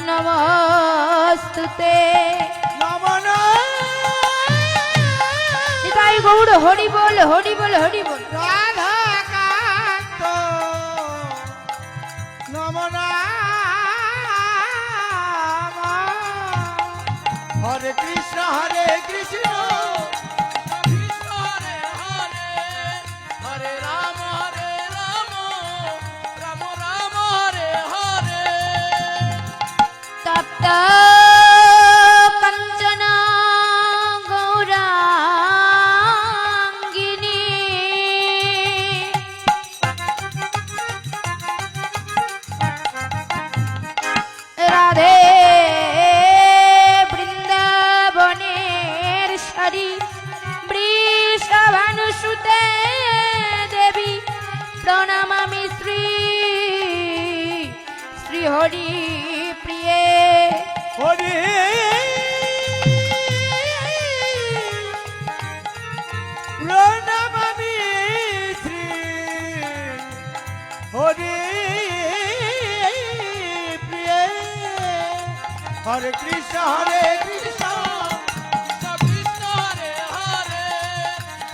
নমস্তুতে। নমঃ নিতাই গৌর হরি বল হরি বল হরি বল। রাধা কান্ত নমঃ হরে কৃষ্ণ হরে কৃষ্ণ কৃষ্ণ হরে হরে হরে রাম রাম রাম হরে হরে। তপ্ত কাঞ্চন গৌরাঙ্গিনী রাধে বৃন্দাবনেশ্বরী বৃষভানুসুতে দেবী প্রণমামি শ্রী শ্রী হরি প্রিয়ে। হরে প্রণমামি শ্রী হরে প্রিয়ে। হরে কৃষ্ণ হরে কৃষ্ণ কৃষ্ণ হরে হরে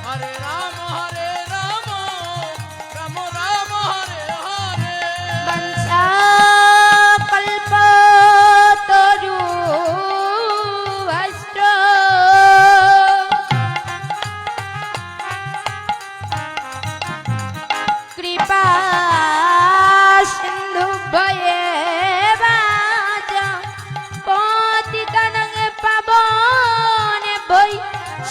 হরে রাম রাম রাম হরে হরে। বংশা কল্পতরু ভস্ত্র কৃপা সিন্ধু ভয়ে বাজা পতিতানং পাবনে বৈ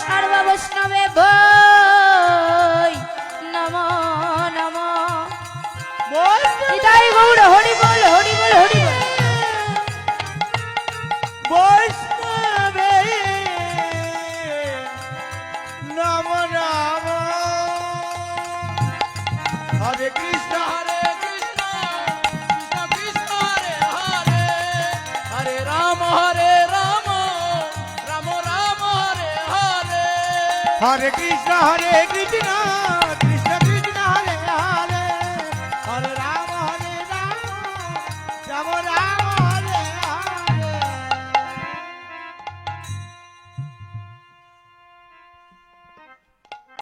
সর্ব বৈষ্ণবে বৈ নমো নমো। নিতাই গৌর হরি বল হরি বল হরি বল। বৈষ্ণবে নম নাম হরে কৃষ্ণ কৃষ্ণ কৃষ্ণ হরে হরে হরে রাম রাম রাম হরে হরে। হরে কৃষ্ণ কৃষ্ণ